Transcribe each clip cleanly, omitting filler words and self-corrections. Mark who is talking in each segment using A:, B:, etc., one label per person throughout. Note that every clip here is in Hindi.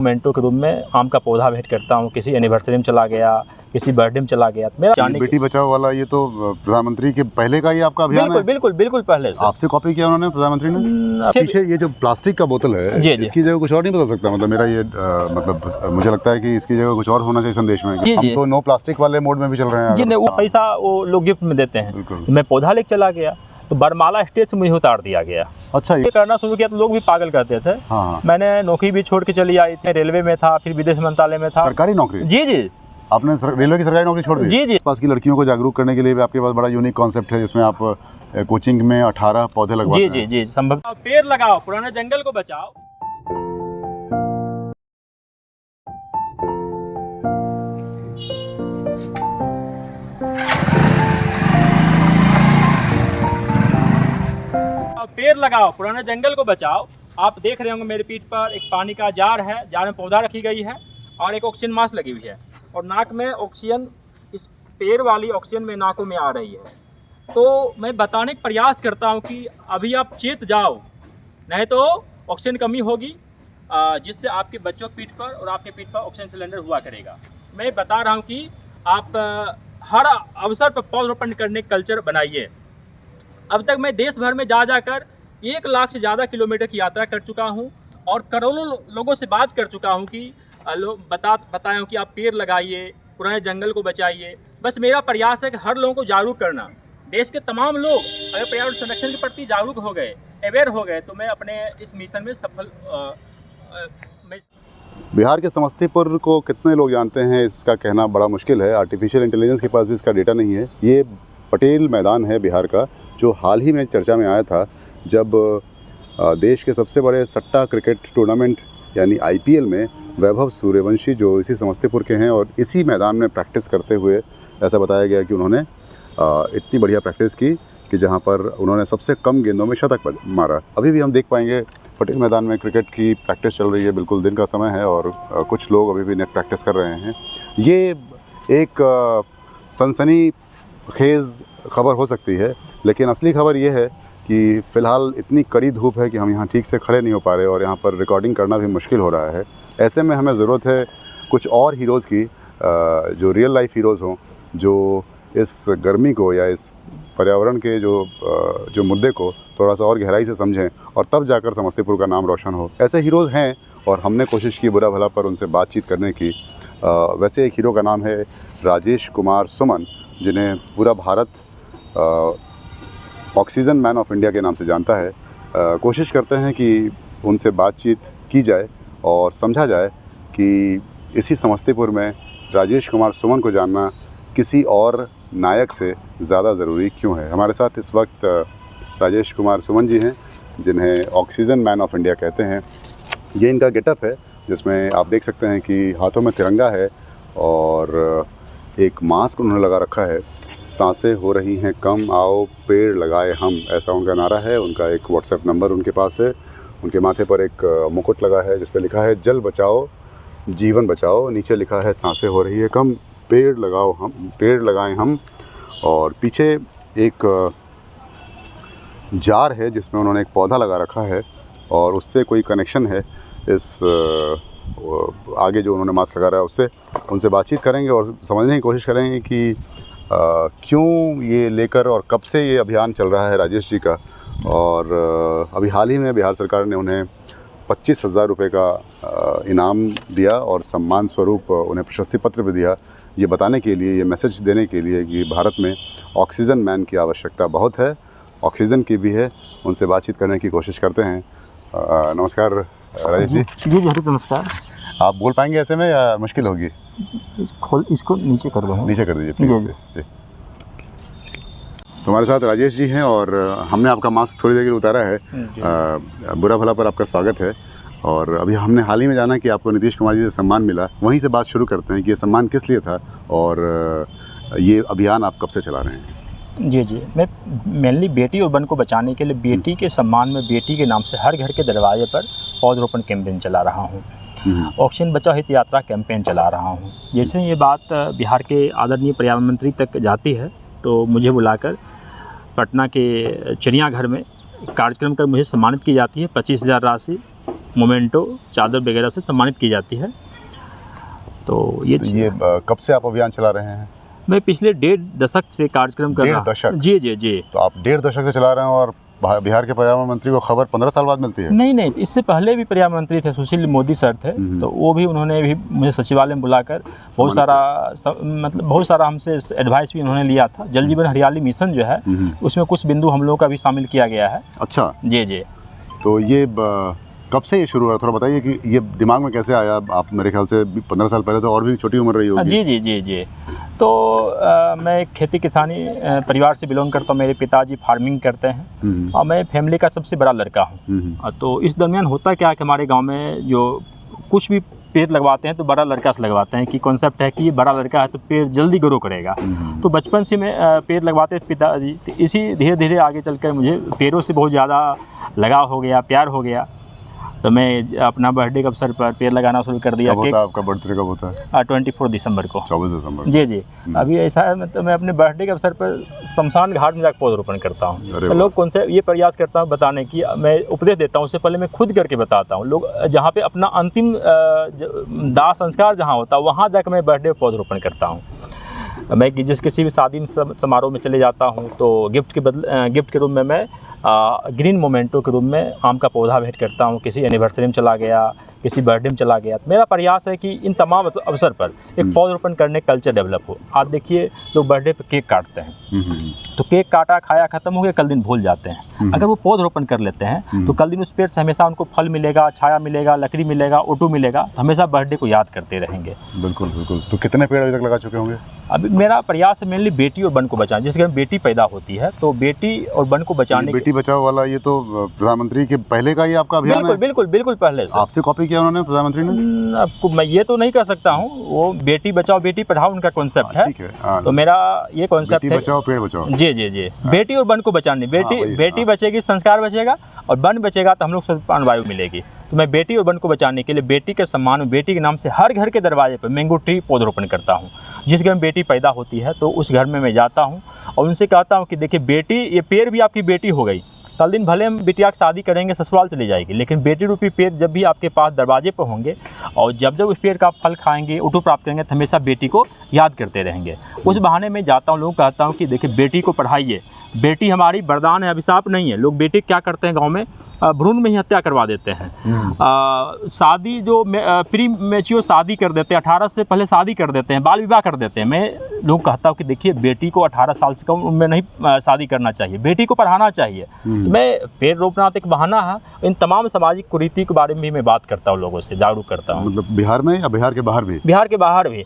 A: मोमेंटो के रूप में आम का पौधा भेंट करता हूँ। किसी एनिवर्सरी में चला गया, किसी बर्थडे में चला गया, मेरा
B: बेटी बचाओ वाला ये तो प्रधानमंत्री के पहले का ही आपका अभियान
A: बिल्कुल
B: है?
A: बिल्कुल बिल्कुल पहले से
B: आपसे कॉपी किया उन्होंने प्रधानमंत्री ने? पीछे ये जो प्लास्टिक का बोतल है,
A: जी, जी।
B: इसकी जगह कुछ और नहीं बदल सकता? मतलब मेरा ये मतलब मुझे लगता है कि इसकी जगह कुछ और होना चाहिए संदेश में।
A: जी,
B: हम
A: जी।
B: तो नो प्लास्टिक वाले मोड में भी चल रहे हैं।
A: जी नहीं, वो पैसा वो लोग गिफ्ट में देते हैं।
B: बिल्कुल।
A: तो मैं पौधा लेके चला गया तो बरमाला स्टेज से मुझे उतार दिया गया।
B: अच्छा,
A: ये करना शुरू किया तो लोग भी पागल करते थे।
B: हाँ।
A: मैंने नौकरी भी छोड़ के चली आई थी, रेलवे में था, फिर विदेश मंत्रालय में था।
B: सरकारी नौकरी?
A: जी जी।
B: आपने रेलवे की सरकारी नौकरी छोड़ दी?
A: जी जी।
B: पास की लड़कियों को जागरूक करने के लिए भी आपके पास बड़ा यूनिक कॉन्सेप्ट है, जिसमें आप कोचिंग में 18 पौधे लगवाते
A: जी
B: हैं।
A: जी जी संभव। पेड़ लगाओ, पुराने जंगल को बचाओ। पेड़ लगाओ, पुराने जंगल को बचाओ। आप देख रहे होंगे मेरे पीठ पर एक पानी का जार है, जार में पौधा रखी गई है और एक ऑक्सीजन मास्क लगी हुई है और नाक में ऑक्सीजन, इस पेड़ वाली ऑक्सीजन में नाकों में आ रही है। तो मैं बताने का प्रयास करता हूँ कि अभी आप चेत जाओ, नहीं तो ऑक्सीजन कमी होगी, जिससे आपके बच्चों की पीठ पर और आपके पीठ पर ऑक्सीजन सिलेंडर हुआ करेगा। मैं बता रहा हूँ कि आप हर अवसर पर पौधरोपण करने का कल्चर बनाइए। अब तक मैं देश भर में जा जाकर 1 लाख से ज़्यादा किलोमीटर की यात्रा कर चुका हूँ और करोड़ों लोगों से बात कर चुका हूँ कि लोग बताया हूँ कि आप पेड़ लगाइए, पुराने जंगल को बचाइए। बस मेरा प्रयास है कि हर लोगों को जागरूक करना। देश के तमाम लोग अगर पर्यावरण संरक्षण के प्रति जागरूक हो गए, अवेयर हो गए, तो मैं अपने इस मिशन में सफल।
B: बिहार के समस्तीपुर को कितने लोग जानते हैं, इसका कहना बड़ा मुश्किल है। आर्टिफिशियल इंटेलिजेंस के पास भी इसका डेटा नहीं है। ये पटेल मैदान है बिहार का, जो हाल ही में चर्चा में आया था जब देश के सबसे बड़े सट्टा क्रिकेट टूर्नामेंट यानी IPL में वैभव सूर्यवंशी, जो इसी समस्तीपुर के हैं और इसी मैदान में प्रैक्टिस करते हुए, ऐसा बताया गया कि उन्होंने इतनी बढ़िया प्रैक्टिस की कि जहां पर उन्होंने सबसे कम गेंदों में शतक मारा। अभी भी हम देख पाएंगे पटेल मैदान में क्रिकेट की प्रैक्टिस चल रही है। बिल्कुल दिन का समय है और कुछ लोग अभी भी नेट प्रैक्टिस कर रहे हैं। ये एक सनसनीखेज खबर हो सकती है, लेकिन असली खबर ये है कि फ़िलहाल इतनी कड़ी धूप है कि हम यहाँ ठीक से खड़े नहीं हो पा रहे और यहाँ पर रिकॉर्डिंग करना भी मुश्किल हो रहा है। ऐसे में हमें ज़रूरत है कुछ और हीरोज़ की, जो रियल लाइफ हीरोज़ हों, जो इस गर्मी को या इस पर्यावरण के जो मुद्दे को थोड़ा सा और गहराई से समझें और तब जाकर समस्तीपुर का नाम रोशन हो। ऐसे हीरोज़ हैं और हमने कोशिश की बुरा भला पर उनसे बातचीत करने की। वैसे एक हीरो का नाम है राजेश कुमार सुमन, जिन्हें पूरा Bharat oxygen man of India के नाम से जानता है। कोशिश करते हैं कि उनसे बातचीत की जाए और समझा जाए कि इसी समस्तीपुर में राजेश कुमार सुमन को जानना किसी और नायक से ज़्यादा ज़रूरी क्यों है। हमारे साथ इस वक्त राजेश कुमार सुमन जी हैं, जिन्हें ऑक्सीजन मैन ऑफ इंडिया कहते हैं। ये इनका गेटअप है, जिसमें आप देख सकते हैं कि हाथों में तिरंगा है और एक मास्क उन्होंने लगा रखा है। सांसें हो रही हैं कम, आओ पेड़ लगाए हम, ऐसा उनका नारा है। उनका एक व्हाट्सएप नंबर उनके पास है। उनके माथे पर एक मुकुट लगा है जिस पर लिखा है जल बचाओ जीवन बचाओ। नीचे लिखा है सांसें हो रही है कम, पेड़ लगाओ हम, पेड़ लगाएं हम। और पीछे एक जार है जिसमें उन्होंने एक पौधा लगा रखा है और उससे कोई कनेक्शन है इस आगे जो उन्होंने मास्क लगा रहा है उससे। उनसे बातचीत करेंगे और समझने की कोशिश करेंगे कि क्यों ये लेकर और कब से ये अभियान चल रहा है राजेश जी का। और अभी हाल ही में बिहार सरकार ने उन्हें 25,000 रुपये का इनाम दिया और सम्मान स्वरूप उन्हें प्रशस्ति पत्र भी दिया, ये बताने के लिए, ये मैसेज देने के लिए कि भारत में ऑक्सीजन मैन की आवश्यकता बहुत है, ऑक्सीजन की भी है। उनसे बातचीत करने की कोशिश करते हैं। नमस्कार राजेश जी।
A: जी जी नमस्कार।
B: आप बोल पाएंगे ऐसे में या मुश्किल होगी?
A: इसको नीचे कर दो,
B: नीचे कर दीजिए प्लीज़ जी। तुम्हारे साथ राजेश जी हैं और हमने आपका मास्क थोड़ी देर के लिए उतारा है। बुरा भला पर आपका स्वागत है। और अभी हमने हाल ही में जाना कि आपको नीतीश कुमार जी से सम्मान मिला। वहीं से बात शुरू करते हैं कि ये सम्मान किस लिए था और ये अभियान आप कब से चला रहे हैं?
A: जी जी, मैं मेनली बेटी और वन को बचाने के लिए बेटी के सम्मान में बेटी के नाम से हर घर के दरवाजे पर पौधरोपण कैंपेन चला रहा हूँ। ऑक्सीजन बचाओ हित यात्रा कैंपेन चला रहा हूँ। जैसे ये बात बिहार के आदरणीय पर्यावरण मंत्री तक जाती है तो मुझे बुलाकर पटना के चिड़ियाघर में कार्यक्रम कर मुझे सम्मानित की जाती है। 25,000 राशि मोमेंटो चादर वगैरह से सम्मानित की जाती है। तो ये
B: कब से आप अभियान चला रहे हैं?
A: मैं पिछले 1.5 दशक से कार्यक्रम कर रहा हूँ।
B: 1.5 दशक?
A: जी जी जी।
B: तो आप 1.5 दशक से चला रहे हैं और बिहार के पर्यावरण मंत्री को खबर 15 साल बाद मिलती है?
A: नहीं, इससे पहले भी पर्यावरण मंत्री थे, सुशील मोदी सर थे, तो वो भी उन्होंने भी मुझे सचिवालय में बुलाकर बहुत सारा हमसे एडवाइस भी उन्होंने लिया था। जल जीवन हरियाली मिशन जो है उसमें कुछ बिंदु हम लोगों का भी शामिल किया गया है।
B: अच्छा
A: जी जी।
B: तो ये कब से ये शुरू हुआ, थोड़ा बताइए कि ये दिमाग में कैसे आया? आप मेरे ख्याल से 15 साल पहले तो और भी छोटी उम्र रही होगी।
A: जी जी जी जी। तो मैं एक खेती किसानी परिवार से बिलोंग करता हूँ। मेरे पिताजी फार्मिंग करते हैं और मैं फैमिली का सबसे बड़ा लड़का हूँ। तो इस दरमियान होता क्या है कि हमारे गांव में जो कुछ भी पेड़ लगवाते हैं तो बड़ा लड़का से लगवाते हैं कि कॉन्सेप्ट है कि ये बड़ा लड़का है तो पेड़ जल्दी ग्रो करेगा। तो बचपन से मैं पेड़ लगवाते थे पिताजी, तो इसी धीरे धीरे आगे चलकर मुझे पेड़ों से बहुत ज़्यादा लगाव हो गया, प्यार हो गया। तो मैं अपना बर्थडे के अवसर पर पेड़ लगाना शुरू कर दिया।
B: कब होता है आपका बर्थडे? कब होता है?
A: 24 दिसंबर को।
B: 24 दिसंबर।
A: जी जी। अभी ऐसा है मतलब मैं अपने बर्थडे के अवसर पर शमशान घाट में जाकर पौधरोपण करता हूँ। तो लोग कौन से ये प्रयास करता हूँ बताने की, मैं उपदेश देता हूँ, उससे पहले मैं खुद करके बताता हूँ। लोग जहाँ पे अपना अंतिम दाह संस्कार जहाँ होता है वहाँ जाकर मैं बर्थडे पौधरोपण करता हूँ। मैं किसी भी शादी समारोह में चले जाता हूँ तो गिफ्ट के रूप में मैं ग्रीन मोमेंटो के रूप में आम का पौधा भेंट करता हूँ। किसी एनिवर्सरी में चला गया, किसी बर्थडे में चला गया, तो मेरा प्रयास है कि इन तमाम अवसर पर एक पौधरोपण करने का कल्चर डेवलप हो। आप देखिए लोग बर्थडे पे केक काटते हैं, तो केक काटा खाया खत्म हो गया, कल दिन भूल जाते हैं। अगर वो पौधरोपण कर लेते हैं तो कल दिन उस पेड़ से हमेशा उनको फल मिलेगा, छाया मिलेगा, लकड़ी मिलेगा, ऑटो मिलेगा, तो हमेशा बर्थडे को याद करते रहेंगे।
B: बिल्कुल बिल्कुल। तो कितने पेड़ अभी तक लगा चुके होंगे?
A: अभी मेरा प्रयास है मेनली बेटी और वन को बचाना। जिस घर में बेटी पैदा होती है तो बेटी और वन को बचाने,
B: बेटी बचाओ वाला ये तो प्रधानमंत्री के पहले का ही आपका अभियान है?
A: बिल्कुल पहले से।
B: आपसे कॉपी किया उन्होंने प्रधानमंत्री ने?
A: आपको मैं ये तो नहीं कह सकता हूँ, वो बेटी बचाओ बेटी पढ़ाओ उनका कॉन्सेप्ट है।
B: ठीक है।
A: तो मेरा ये कॉन्सेप्ट है,
B: बेटी बचाओ पेड़ बचाओ।
A: जी जी जी। बेटी और वन को बचाने, बेटी बचेगी संस्कार बचेगा, और वन बचेगा तो हम लोग शुद्ध प्राणवायु मिलेगी। तो मैं बेटी और वन को बचाने के लिए बेटी के सम्मान में, बेटी के नाम से हर घर के दरवाजे पर मैंगो ट्री पौधरोपण करता हूँ। जिस घर में बेटी पैदा होती है तो उस घर में मैं जाता हूँ और उनसे कहता हूँ कि देखिए बेटी, ये पेड़ भी आपकी बेटी हो गई। कल दिन भले हम बिटिया की शादी करेंगे, ससुराल चली जाएगी, लेकिन बेटी रूपी पेड़ जब भी आपके पास दरवाजे पर होंगे और जब उस पेड़ का फल खाएंगे, उठो प्राप्त करेंगे, तो हमेशा बेटी को याद करते रहेंगे। उस बहाने में जाता हूँ, लोगों को कहता हूँ कि देखिए बेटी को पढ़ाइए, बेटी हमारी वरदान है, अभिशाप नहीं है। लोग बेटी क्या करते हैं गांव में, भ्रूण में ही हत्या करवा देते हैं। शादी जो प्री मैच्योर शादी कर देते हैं, 18 से पहले शादी कर देते हैं, बाल विवाह कर देते हैं। मैं लोग कहता हूँ कि देखिए बेटी को 18 साल से कम उम्र में नहीं शादी करना चाहिए, बेटी को पढ़ाना चाहिए। तो मैं पेड़ रोपना तो एक बहाना है, इन तमाम सामाजिक कुरीति के बारे में भी मैं बात करता हूँ, लोगों से जागरूक करता हूँ।
B: मतलब बिहार में या बिहार के बाहर भी? बिहार
A: के बाहर भी।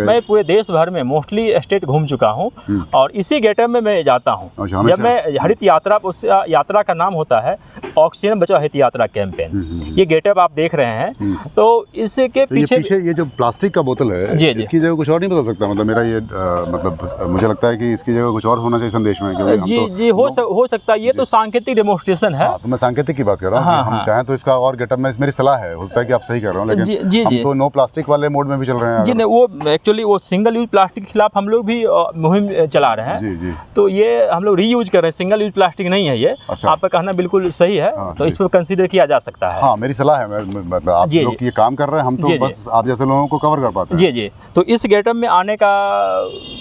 A: मैं पूरे देश भर में मोस्टली स्टेट घूम चुका हूँ और इसी गेटअप में मैं जाता हूँ। जब मैं हरित यात्रा, उस यात्रा का नाम होता है ऑक्सीजन बचाओ हरित यात्रा कैंपेन। ये गेटअप आप देख रहे हैं, तो इसके पीछे
B: ये जो प्लास्टिक का बोतल है, इसकी जगह कुछ और नहीं बदल सकता? मतलब मेरा ये मतलब मुझे लगता है कि इसकी जगह कुछ और होना चाहिए संदेश में।
A: जी हो सकता है। ये तो सांकेतिक डेमोन्स्ट्रेशन है।
B: तो मैं सांकेतिक की बात कर रहा हूँ। हम चाहें तो इसका और गेटअप में, मेरी सलाह है, हो सकता है कि आप सही कर रहे हो, लेकिन हम तो नो प्लास्टिक वाले मोड में भी चल रहे हैं।
A: जी नहीं, वो एक्चुअली वो सिंगल यूज प्लास्टिक के खिलाफ हम लोग भी मुहिम चला रहे हैं। तो ये हम लोग रीयूज कर रहे हैं, सिंगल यूज प्लास्टिक नहीं है ये।
B: अच्छा।
A: आपका कहना बिल्कुल सही है। तो इस पर कंसीडर किया जा सकता है।
B: हाँ, मेरी सलाह है। मतलब आप लोग ये काम कर रहे हैं, हम तो बस आप जैसे लोगों को कवर कर पाते हैं।
A: जी। तो इस गेटअप में आने का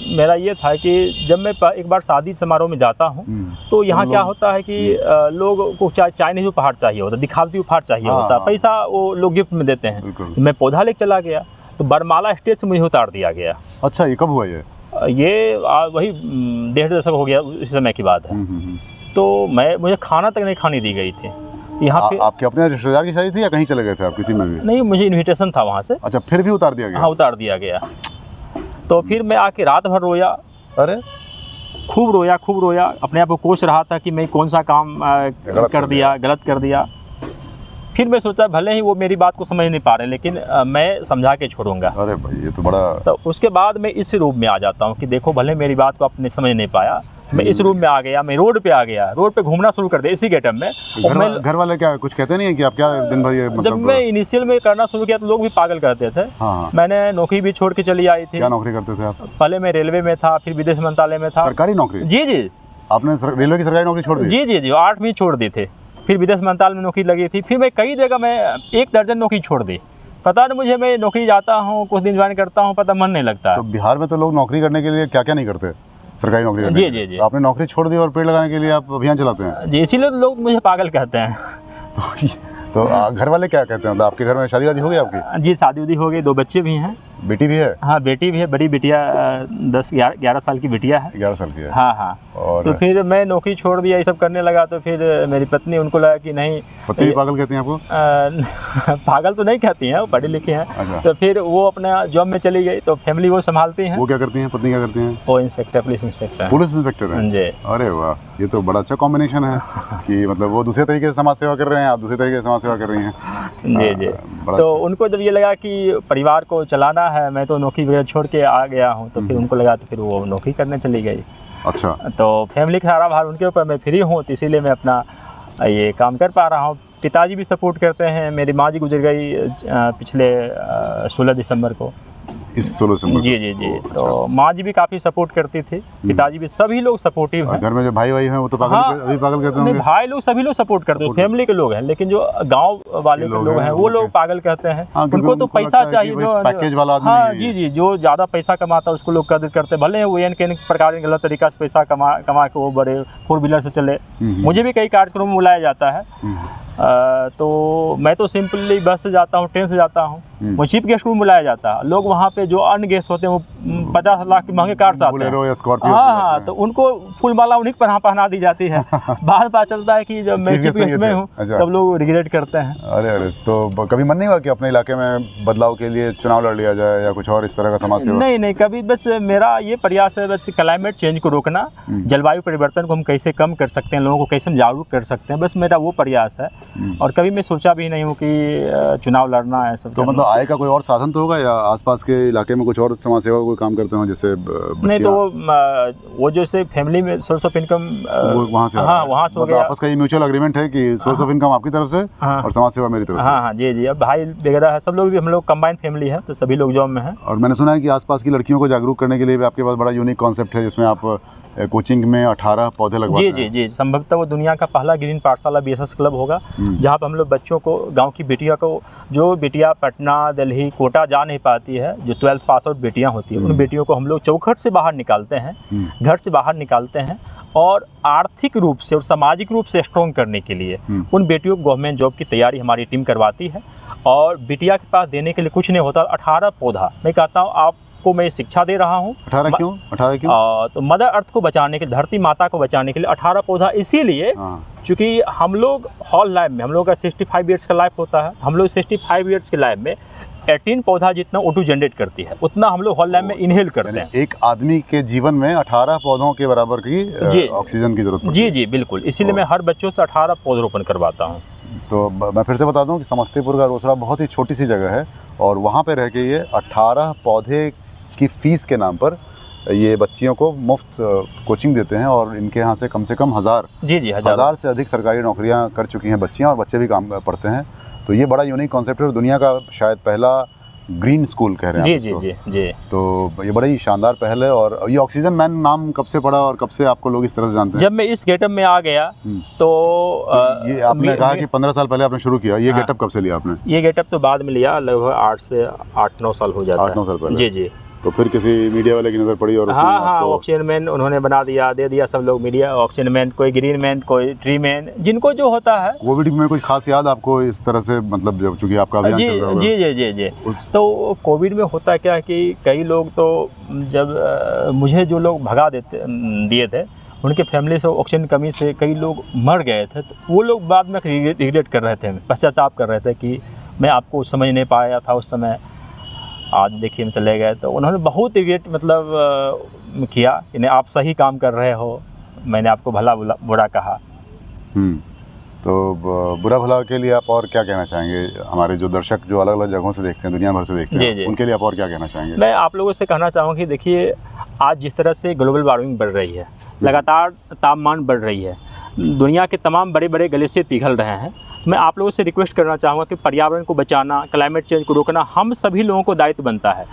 A: मेरा ये था कि जब मैं एक बार शादी समारोह में जाता हूँ तो यहाँ क्या होता है कि लोगों को चाइनीज उपहार चाहिए होता, दिखावटी उपहार चाहिए होता, पैसा वो लोग गिफ्ट में देते हैं। तो मैं पौधा लेकर चला गया, तो बरमाला स्टेज से मुझे उतार दिया गया।
B: अच्छा, ये कब हुआ?
A: ये वही 1.5 दशक हो गया, उस समय की बात है। तो मुझे खाना तक नहीं खाने दी गई थी यहाँ पे।
B: आपके अपने रिश्तेदार की शादी थी या कहीं चले गए थे आप किसी में भी?
A: नहीं, मुझे इन्विटेशन था वहाँ से।
B: अच्छा, फिर भी उतार दिया गया?
A: हाँ, उतार दिया गया। तो फिर मैं आके रात भर रोया।
B: अरे
A: खूब रोया, अपने आप को कोस रहा था कि मैं कौन सा काम गलत कर दिया। फिर मैं सोचा भले ही वो मेरी बात को समझ नहीं पा रहे, लेकिन मैं समझा के छोड़ूंगा।
B: अरे भाई, ये तो बड़ा।
A: तो उसके बाद मैं इस रूप में आ जाता हूँ कि देखो भले मेरी बात को आपने समझ नहीं पाया, मैं इस रूम में आ गया, मैं रोड पे आ गया, रोड पे घूमना शुरू कर दिया इसी गेटअप में।
B: घर वाले क्या कुछ कहते नहीं है कि आप क्या दिन भर ये मतलब?
A: जब मैं इनिशियल में करना शुरू किया तो लोग भी पागल करते थे।
B: हाँ।
A: मैंने नौकरी भी छोड़ के चली आई थी।
B: क्या नौकरी करते थे आप?
A: पहले मैं रेलवे में था, फिर विदेश मंत्रालय में था।
B: सरकारी नौकरी?
A: जी।
B: आपने रेलवे की सरकारी नौकरी छोड़ दी?
A: जी 8वीं छोड़ दी थे। फिर विदेश मंत्रालय में नौकरी लगी थी, फिर मैं कई जगह मैं 1 दर्जन नौकरी छोड़ दी। पता नहीं मुझे, मैं नौकरी जाता हूँ, कुछ दिन ज्वाइन करता हूँ, पता मन नहीं लगता।
B: तो बिहार में तो लोग नौकरी करने के लिए क्या क्या नहीं करते, सरकारी नौकरी करने
A: जी
B: के लिए।
A: जी जी।
B: तो आपने नौकरी छोड़ दी और पेड़ लगाने के लिए आप अभियान चलाते हैं।
A: जी, इसीलिए तो लोग मुझे पागल कहते हैं।
B: तो घर वाले क्या कहते हैं, मतलब आपके घर में शादी वादी हो गई आपकी?
A: जी, शादी उदी हो गई, 2 बच्चे भी हैं।
B: बेटी भी है?
A: हाँ, बेटी भी है, बड़ी बिटिया 10-11 साल की बिटिया है।
B: 11 साल की है।
A: हाँ हाँ।
B: और
A: तो फिर मैं नौकरी छोड़ दिया, ये सब करने लगा, तो फिर मेरी पत्नी, उनको लगा कि नहीं।
B: पत्नी भी पागल कहती हैं आपको?
A: पागल तो नहीं कहती हैं, वो पढ़ी लिखी हैं।
B: अच्छा।
A: तो फिर वो अपना जॉब में चली गई, तो फैमिली वो संभालती हैं।
B: वो क्या करती हैं, पत्नी क्या करती हैं?
A: वो inspector, police inspector.
B: Police inspector हैं?
A: जी।
B: अरे वाह, ये तो बड़ा अच्छा कॉम्बिनेशन है कि मतलब वो दूसरे तरीके से समाज सेवा कर रहे हैं, आप दूसरे तरीके से समाज सेवा कर रही हैं।
A: जी जी।
B: बड़ा
A: तो
B: अच्छा।
A: उनको जब ये लगा कि परिवार को चलाना है, मैं तो नौकरी वगैरह छोड़ के आ गया हूँ, तो फिर उनको लगा, तो फिर वो नौकरी करने चली गई।
B: अच्छा।
A: तो फैमिली का सारा भार उनके ऊपर, मैं फ्री हूँ, तो इसीलिए मैं अपना ये काम कर पा रहा हूँ। पिताजी भी सपोर्ट करते हैं। मेरी माँ जी गुजर गई पिछले 16 दिसंबर को।
B: इस 16 दिसंबर
A: जी जी जी। तो माँ जी भी काफ़ी सपोर्ट करती थी, पिताजी भी, सभी लोग सपोर्टिव हैं।
B: घर में जो भाई हैं वो तो पागल,
A: हाँ,
B: अभी पागल कहते
A: नहीं,
B: होंगे?
A: भाई लोग सभी लोग सपोर्ट करते हैं, फैमिली के लोग हैं, लेकिन जो गांव वाले के लोग हैं वो लोग पागल कहते हैं।
B: हाँ,
A: उनको तो पैसा चाहिए, जो
B: पैकेज वाला आदमी
A: हाँ
B: नहीं
A: जी
B: है।
A: जी, जो ज़्यादा पैसा कमाता है उसको लोग कदर करते हैं, भले वो एन के प्रकार के गलत तरीका से पैसा कमा के वो बड़े 4 व्हीलर से चले। मुझे भी कई कार्यक्रम में बुलाया जाता है, तो मैं तो सिंपली बस से जाता हूँ, ट्रेन से जाता हूँ। वो चीफ गेस्ट रूम बुलाया जाता है। लोग वहाँ पे जो अन्य गेस्ट होते हैं वो 50 लाख के महंगे कार से आते हैं।
B: बोलेरो या स्कॉर्पियो।
A: हाँ हाँ, तो उनको फूल माला उन्हीं पर पहना दी जाती है। बाद पता चलता है कि जब मैं चीफ गेस्ट में हूँ तब लोग रिग्रेट करते हैं।
B: अरे अरे, तो कभी मन नहीं हुआ कि अपने इलाके में बदलाव के लिए चुनाव लड़ लिया जाए या कुछ और इस तरह का समाज सेवा?
A: नहीं नहीं, कभी। बस मेरा ये प्रयास है, बस क्लाइमेट चेंज को रोकना, जलवायु परिवर्तन को हम कैसे कम कर सकते हैं, लोगों को कैसे हम जागरूक कर सकते हैं, बस मेरा वो प्रयास है। और कभी मैं सोचा भी नहीं हूँ कि चुनाव लड़ना है सब।
B: तो मतलब आय का कोई और साधन तो होगा, या आसपास के इलाके में कुछ और समाज सेवा कोई काम करते हो जैसे?
A: नहीं, तो वो जैसे फैमिली में सोर्स ऑफ इनकम
B: वहाँ से,
A: हाँ वहाँ से हो
B: मतलब
A: गया।
B: आपस का ये म्यूचुअल एग्रीमेंट है कि सोर्स ऑफ इनकम आपकी तरफ से और समाज सेवा मेरी तरफ से?
A: हाँ हाँ जी जी। अब भाई वगैरह है, सब लोग भी, हम लोग कंबाइंड फैमिली है, तो सभी लोग जॉब में हैं।
B: और मैंने सुना है कि आसपास की लड़कियों को जागरूक करने के लिए भी आपके पास बड़ा यूनिक कॉन्सेप्ट है, जिसमें आप कोचिंग में 18 पौधे लगवाते हैं।
A: जी जी जी। संभवतः वो दुनिया का पहला ग्रीन पाठशाला BSS क्लब होगा, जहाँ पर हम लोग बच्चों को, गांव की बेटियों को, जो बेटियां पटना, दिल्ली, कोटा जा नहीं पाती है, जो 12th पास आउट बेटियां होती हैं, उन बेटियों को हम लोग चौखट से बाहर निकालते हैं, घर से बाहर निकालते हैं, और आर्थिक रूप से और सामाजिक रूप से स्ट्रॉन्ग करने के लिए उन बेटियों को गवर्नमेंट जॉब की तैयारी हमारी टीम करवाती है। और बिटिया के पास देने के लिए कुछ नहीं होता, 18 पौधा। मैं कहता हूँ आपको मैं शिक्षा दे रहा हूँ।
B: 18 क्यों? 18 क्यों?
A: तो मदर अर्थ को बचाने के, धरती माता को बचाने के लिए 18 पौधा, इसीलिए क्योंकि हम लोग हॉल लाइफ में, हम लोग का 65 ईयर्स का लाइफ होता है, हम लोग 65 ईयर्स के लाइफ में 18 पौधा जितना O2 जनरेट करती है उतना हम लोग हॉल लाइफ में इनहेल करते हैं।
B: एक आदमी के जीवन में 18 पौधों के बराबर की ऑक्सीजन की जरूरत पड़ती है।
A: जी जी बिल्कुल, इसीलिए मैं हर बच्चों से 18 पौधरोपण करवाता हूँ।
B: तो मैं फिर से बता दूं कि समस्तीपुर का रोसड़ा बहुत ही छोटी सी जगह है, और वहाँ पे रह के ये 18 पौधे की फ़ीस के नाम पर ये बच्चियों को मुफ्त कोचिंग देते हैं, और इनके यहाँ से कम 1000
A: जी जी
B: 1000 से अधिक सरकारी नौकरियाँ कर चुकी हैं बच्चियाँ, और बच्चे भी काम पढ़ते हैं। तो ये बड़ा यूनिक कॉन्सेप्ट है, और दुनिया का शायद पहला ग्रीन स्कूल कह रहे हैं
A: जी
B: आप
A: जी
B: इसको।
A: जी जी।
B: तो ये बड़ा ही शानदार पहल है। और ये ऑक्सीजन मैन नाम कब से पड़ा और कब से आपको लोग इस तरह से जानते हैं?
A: जब मैं इस गेटअप में आ गया तो
B: ये आपने कहा कि 15 साल पहले आपने शुरू किया, ये गेटअप कब से लिया आपने?
A: ये गेटअप तो बाद में लिया, लगभग 8 से 8-9 साल हो जाता है।
B: 8-9 साल पहले?
A: जी जी।
B: तो फिर किसी मीडिया वाले की नज़र पड़ी और उसने
A: हाँ हाँ,
B: आपको...
A: ऑक्सीजन मैन उन्होंने बना दिया, दे दिया सब लोग मीडिया, ऑक्सीजन मैन, कोई ग्रीन मैन, कोई ट्री मैन, जिनको जो होता है।
B: कोविड में कुछ खास याद आपको इस तरह से, मतलब जब चूंकि आपका अभियान चल रहा होगा?
A: जी जी जी जी। तो कोविड में होता क्या कि कई लोग तो जब मुझे जो लोग भगा दिए थे, उनके फैमिली से ऑक्सीजन कमी से कई लोग मर गए थे, तो वो लोग बाद में रिग्रेट कर रहे थे, पश्चाताप कर रहे थे कि मैं आपको समझ नहीं पाया था उस समय, आज देखिए हम चले गए। तो उन्होंने बहुत रिग्रेट मतलब किया कि नहीं आप सही काम कर रहे हो, मैंने आपको भला बुरा कहा।
B: तो बुरा भला के लिए आप और क्या कहना चाहेंगे? हमारे जो दर्शक जो अलग अलग जगहों से देखते हैं, दुनिया भर से देखते हैं, उनके लिए आप और क्या कहना चाहेंगे?
A: मैं आप लोगों से कहना चाहूँगा कि देखिए, आज जिस तरह से ग्लोबल वार्मिंग बढ़ रही है, लगातार तापमान बढ़ रही है, दुनिया के तमाम बड़े बड़े ग्लेशियर पिघल रहे हैं, मैं आप लोगों से रिक्वेस्ट करना चाहूँगा कि पर्यावरण को बचाना, क्लाइमेट चेंज को रोकना हम सभी लोगों को दायित्व बनता है।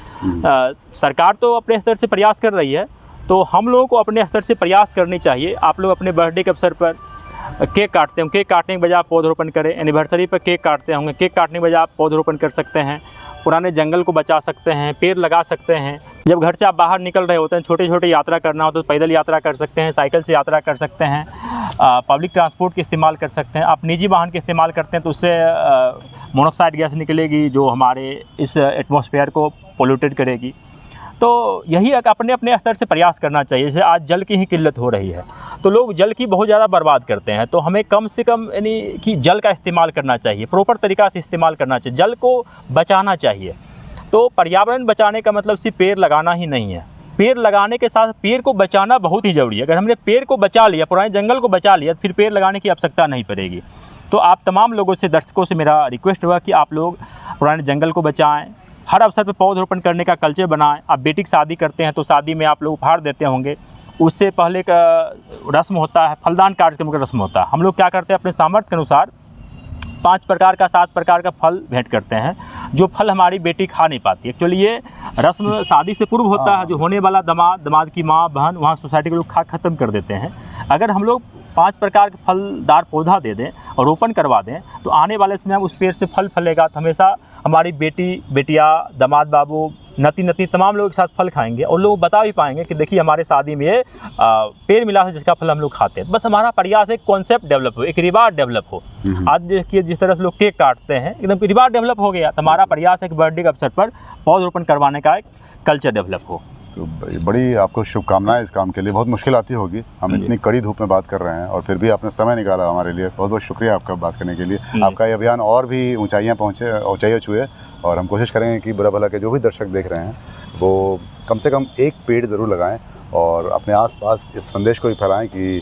A: सरकार तो अपने स्तर से प्रयास कर रही है, तो हम लोगों को अपने स्तर से प्रयास करनी चाहिए। आप लोग अपने बर्थडे के अवसर पर केक काटते हैं, केक काटने के बजाय आप पौधरोपण करें। एनिवर्सरी पर केक काटते होंगे, केक काटने के बजाय आप पौधरोपण कर सकते हैं। पुराने जंगल को बचा सकते हैं, पेड़ लगा सकते हैं। जब घर से आप बाहर निकल रहे होते हैं, छोटे छोटे यात्रा करना हो तो पैदल यात्रा कर सकते हैं, साइकिल से यात्रा कर सकते हैं, पब्लिक ट्रांसपोर्ट का इस्तेमाल कर सकते हैं। आप निजी वाहन का इस्तेमाल करते हैं तो उससे मोनोऑक्साइड गैस निकलेगी जो हमारे इस एटमॉस्फेयर को पोल्यूटेड करेगी। तो यही अपने अपने स्तर से प्रयास करना चाहिए। जैसे आज जल की ही किल्लत हो रही है तो लोग जल की बहुत ज़्यादा बर्बाद करते हैं, तो हमें कम से कम यानी कि जल का इस्तेमाल करना चाहिए, प्रॉपर तरीक़ा से इस्तेमाल करना चाहिए, जल को बचाना चाहिए। तो पर्यावरण बचाने का मतलब सिर्फ पेड़ लगाना ही नहीं है, पेड़ लगाने के साथ पेड़ को बचाना बहुत ही ज़रूरी है। अगर हमने पेड़ को बचा लिया, पुराने जंगल को बचा लिया, फिर पेड़ लगाने की आवश्यकता नहीं पड़ेगी। तो आप तमाम लोगों से, दर्शकों से मेरा रिक्वेस्ट हुआ कि आप लोग पुराने जंगल को बचाएँ, हर अवसर पे पौधरोपण करने का कल्चर बनाएं। आप बेटी की शादी करते हैं तो शादी में आप लोग उपहार देते होंगे, उससे पहले का रस्म होता है फलदान कार्यक्रम का रस्म होता है। हम लोग क्या करते हैं, अपने सामर्थ्य के अनुसार 5 प्रकार का 7 प्रकार का फल भेंट करते हैं, जो फल हमारी बेटी खा नहीं पाती। एक्चुअली ये रस्म शादी से पूर्व होता है, जो होने वाला दामाद की माँ बहन वहाँ सोसाइटी के लोग खा ख़त्म कर देते हैं। अगर हम लोग 5 प्रकार के फलदार पौधा दे दें और रोपण करवा दें तो आने वाले समय में उस पेड़ से फल फलेगा, तो हमेशा हमारी बेटी, बेटिया, दामाद बाबू, नती नती तमाम लोग एक साथ फल खाएंगे और लोग बता भी पाएंगे कि देखिए हमारे शादी में ये पेड़ मिला है जिसका फल हम लोग खाते हैं। बस हमारा प्रयास एक कॉन्सेप्ट डेवलप हो, एक रिवाज डेवलप हो। आज देखिए जिस तरह से लोग केक काटते हैं, एकदम रिवाज डेवलप हो गया। तो हमारा प्रयास है कि बर्थडे के अवसर पर पौधरोपण करवाने का एक कल्चर डेवलप हो।
B: तो बड़ी आपको शुभकामनाएं इस काम के लिए। बहुत मुश्किल आती होगी, हम इतनी कड़ी धूप में बात कर रहे हैं और फिर भी आपने समय निकाला हमारे लिए। बहुत बहुत शुक्रिया आपका बात करने के लिए। आपका ये अभियान और भी ऊंचाइयां छुए और हम कोशिश करेंगे कि बुरा भला के जो भी दर्शक देख रहे हैं वो कम से कम एक पेड़ ज़रूर लगाएं और अपने आसपास इस संदेश को भी फैलाएं कि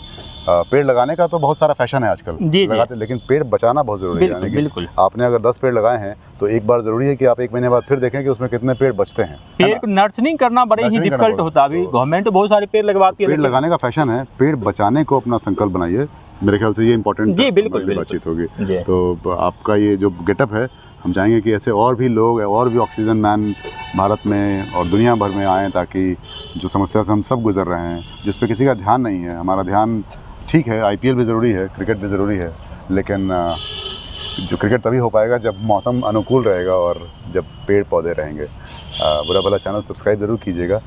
B: पेड़ लगाने का तो बहुत सारा फैशन है आजकल लगाते, लेकिन पेड़ बचाना बहुत ज़रूरी है।
A: बिल्कुल।
B: आपने अगर 10 पेड़ लगाए हैं तो एक बार ज़रूरी है कि आप 1 महीने बाद फिर देखें कि उसमें कितने पेड़ बचते हैं।
A: पेड़ को नर्सरिंग करना बड़े ही डिफिकल्ट होता है। अभी गवर्नमेंट तो बहुत सारे पेड़ लगवाती है,
B: पेड़ लगाने का फैशन है, पेड़ बचाने को अपना संकल्प बनाइए। मेरे ख्याल से ये इंपॉर्टेंट बातचीत होगी। तो आपका ये जो गेटअप है, हम चाहेंगे कि ऐसे और भी लोग और भी ऑक्सीजन मैन भारत में और दुनिया भर में आएँ, ताकि जो समस्या से हम सब गुजर रहे हैं, जिस पे किसी का ध्यान नहीं है, हमारा ध्यान ठीक है, IPL भी ज़रूरी है, क्रिकेट भी ज़रूरी है, लेकिन जो क्रिकेट तभी हो पाएगा जब मौसम अनुकूल रहेगा और जब पेड़ पौधे रहेंगे। बुरा भला चैनल सब्सक्राइब ज़रूर कीजिएगा।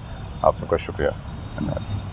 B: आप सबका शुक्रिया, धन्यवाद।